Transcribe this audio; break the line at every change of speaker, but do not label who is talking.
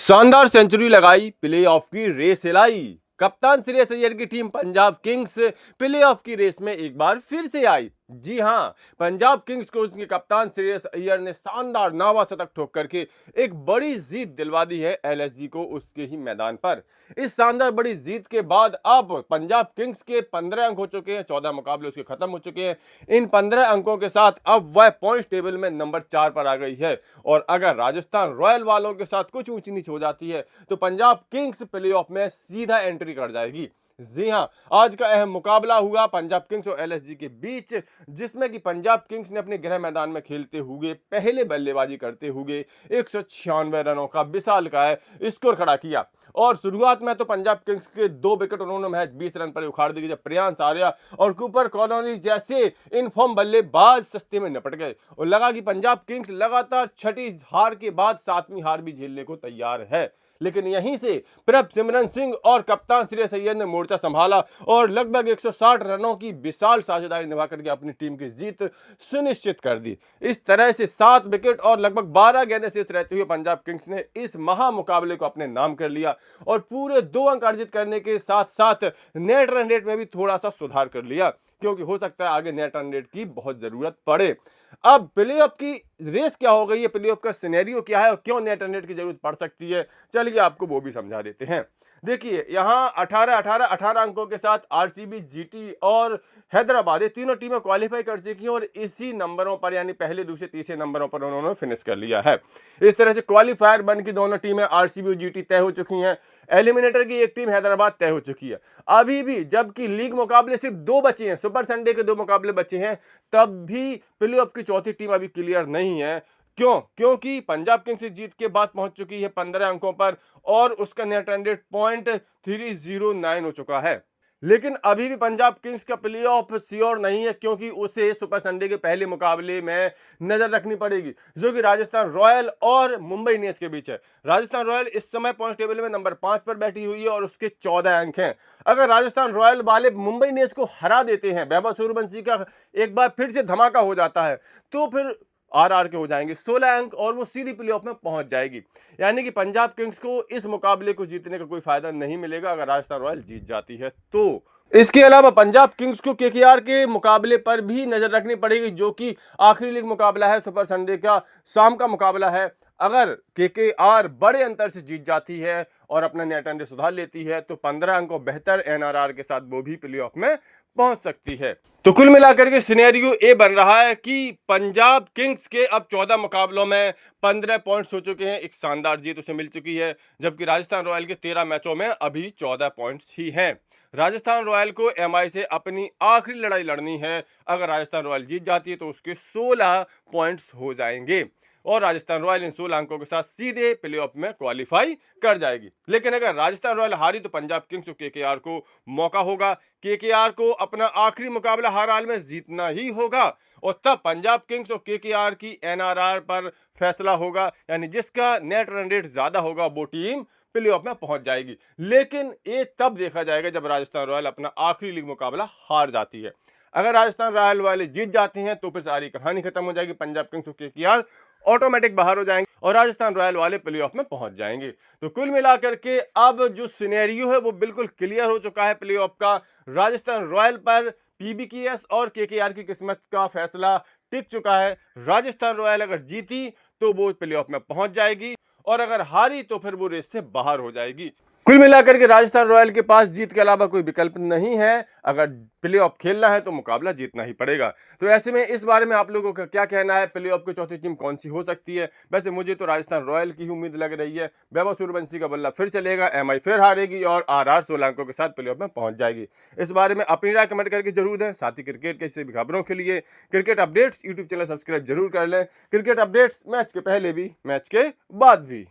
शानदार सेंचुरी लगाई, प्लेऑफ की रेस हिलाई। कप्तान श्रेयस अय्यर की टीम पंजाब किंग्स प्लेऑफ की रेस में एक बार फिर से आई। जी हां, पंजाब किंग्स को उसके कप्तान श्रेयस अय्यर ने शानदार नावा शतक ठोक करके एक बड़ी जीत दिलवा दी है एलएसजी को उसके ही मैदान पर। इस शानदार बड़ी जीत के बाद अब पंजाब किंग्स के 15 अंक हो चुके हैं, 14 मुकाबले उसके खत्म हो चुके हैं। इन 15 अंकों के साथ अब वह पॉइंट्स टेबल में नंबर 4 पर आ गई है। और अगर राजस्थान रॉयल वालों के साथ कुछ ऊंच नीच हो जाती है तो पंजाब किंग्स प्लेऑफ में सीधा एंट्री कर जाएगी। जी हां, आज का अहम मुकाबला हुआ पंजाब किंग्स और एलएसजी के बीच, जिसमें कि पंजाब किंग्स ने अपने गृह मैदान में खेलते हुए पहले बल्लेबाजी करते हुए 196 रनों का विशालकाय स्कोर खड़ा किया। और शुरुआत में तो पंजाब किंग्स के 2 विकेट उन्होंने महज 20 रन पर उखाड़ दी, जब प्रियांश आर्या और कूपर कॉलोनी जैसे इनफॉर्म बल्लेबाज सस्ते में निपट गए और लगा कि पंजाब किंग्स लगातार छठी हार के बाद 7वीं हार भी झेलने को तैयार है। लेकिन यहीं से प्रभसिमरन सिंह और कप्तान श्रेयस अय्यर ने मोर्चा संभाला और लगभग 160 रनों की विशाल साझेदारी निभा करके अपनी टीम की जीत सुनिश्चित कर दी। इस तरह से 7 विकेट और लगभग 12 गेंदें शेष रहते हुए पंजाब किंग्स ने इस महामुकाबले को अपने नाम कर लिया और पूरे 2 अंक अर्जित करने के साथ साथ नेट रन रेट में भी थोड़ा सा सुधार कर लिया, क्योंकि हो सकता है आगे नेट रन रेट की बहुत जरूरत पड़े। अब प्लेऑफ की रेस क्या हो गई है, प्लेऑफ का सिनेरियो क्या है और क्यों नेट रन रेट की जरूरत पड़ सकती है, चलिए आपको वो भी समझा देते हैं। देखिए, यहां 18 अंकों के साथ आरसीबी, जीटी और हैदराबाद ये तीनों टीमें क्वालिफाई कर चुकी हैं और इसी नंबरों पर यानी पहले, दूसरे, तीसरे नंबरों पर उन्होंने फिनिश कर लिया है। इस तरह से क्वालिफायर बन की दोनों टीमें आरसीबी और जीटी तय हो चुकी हैं। एलिमिनेटर की एक टीम हैदराबाद तय हो चुकी है अभी भी, जबकि लीग मुकाबले सिर्फ 2 बचे हैं, सुपर संडे के 2 मुकाबले बचे हैं, तब भी प्लेऑफ की चौथी टीम अभी क्लियर नहीं है। क्यों? क्योंकि पंजाब किंग्स से जीत के बाद पहुंच चुकी है 15 अंकों पर और उसका नेट रन रेट 0.309 हो चुका है। लेकिन अभी भी पंजाब किंग्स का प्लेऑफ श्योर नहीं है, क्योंकि उसे सुपर संडे के पहले मुकाबले में नजर रखनी पड़ेगी, जो कि राजस्थान रॉयल और मुंबई इंडियंस के बीच है। राजस्थान रॉयल इस समय पॉइंट टेबल में नंबर 5 पर बैठी हुई है और उसके 14 अंक हैं। अगर राजस्थान रॉयल वाले मुंबई इंडियंस को हरा देते हैं, वैभव सूर्यवंशी का एक बार फिर से धमाका हो जाता है, तो फिर आर के हो जाएंगे 16 अंक और वो सीधी प्लेऑफ में पहुंच जाएगी। यानी कि पंजाब किंग्स को इस मुकाबले को जीतने का कोई फायदा नहीं मिलेगा अगर राजस्थान रॉयल जीत जाती है तो। इसके अलावा पंजाब किंग्स को केकेआर के मुकाबले पर भी नजर रखनी पड़ेगी, जो कि आखिरी लीग मुकाबला है, सुपर संडे का शाम का मुकाबला है। अगर केकेआर बड़े अंतर से जीत जाती है और अपना नेट रन रेट सुधार लेती है तो 15 अंकों बेहतर एनआरआर के साथ वो भी प्लेऑफ में पहुंच सकती है। तो कुल मिलाकर के सिनेरियो ए बन रहा है कि पंजाब किंग्स के अब 14 मुकाबलों में 15 पॉइंट्स हो चुके हैं, एक शानदार जीत उसे मिल चुकी है, जबकि राजस्थान रॉयल के 13 मैचों में अभी 14 पॉइंट्स ही हैं। राजस्थान रॉयल को एमआई से अपनी आखिरी लड़ाई लड़नी है। अगर राजस्थान रॉयल जीत जाती है तो उसके 16 पॉइंट्स हो जाएंगे और राजस्थान रॉयल इन 16 अंकों के साथ सीधे प्लेऑफ में क्वालिफाई कर जाएगी। लेकिन अगर राजस्थान रॉयल हारी तो पंजाब किंग्स और केकेआर को मौका होगा, केकेआर को अपना आखिरी मुकाबला हर हाल में जीतना ही होगा और तब पंजाब किंग्स और केकेआर की एनआरआर पर फैसला होगा, यानी जिसका नेट रन रेट ज्यादा होगा वो टीम प्लेऑफ में पहुंच जाएगी। लेकिन ये तब देखा जाएगा जब राजस्थान रॉयल अपना आखिरी लीग मुकाबला हार जाती है। अगर राजस्थान रॉयल वाले जीत जाते हैं तो फिर सारी कहानी खत्म हो जाएगी, पंजाब किंग्स और केकेआर ऑटोमेटिक बाहर हो जाएंगे और राजस्थान रॉयल वाले प्लेऑफ में पहुंच जाएंगे। तो कुल मिलाकर के अब जो सिनेरियो है वो बिल्कुल क्लियर हो चुका है प्लेऑफ का। राजस्थान रॉयल पर पीबीकेएस और केकेआर की किस्मत का फैसला टिक चुका है। राजस्थान रॉयल अगर जीती तो वो प्लेऑफ में पहुंच जाएगी और अगर हारी तो फिर वो रेस से बाहर हो जाएगी। कुल मिलाकर के राजस्थान रॉयल के पास जीत के अलावा कोई विकल्प नहीं है। अगर प्लेऑफ खेलना है तो मुकाबला जीतना ही पड़ेगा। तो ऐसे में इस बारे में आप लोगों का क्या कहना है, प्लेऑफ की चौथी टीम कौन सी हो सकती है? वैसे मुझे तो राजस्थान रॉयल की ही उम्मीद लग रही है। वैभव सूर्यवंशी का बल्ला फिर चलेगा, एमआई फिर हारेगी और आरआर 16 अंकों के साथ प्लेऑफ में पहुंच जाएगी। इस बारे में अपनी राय कमेंट करके जरूर दें। साथ ही क्रिकेट के किसी भी खबरों के लिए cricket updates YouTube channel subscribe जरूर कर लें। क्रिकेट अपडेट्स मैच के पहले भी, मैच के बाद भी।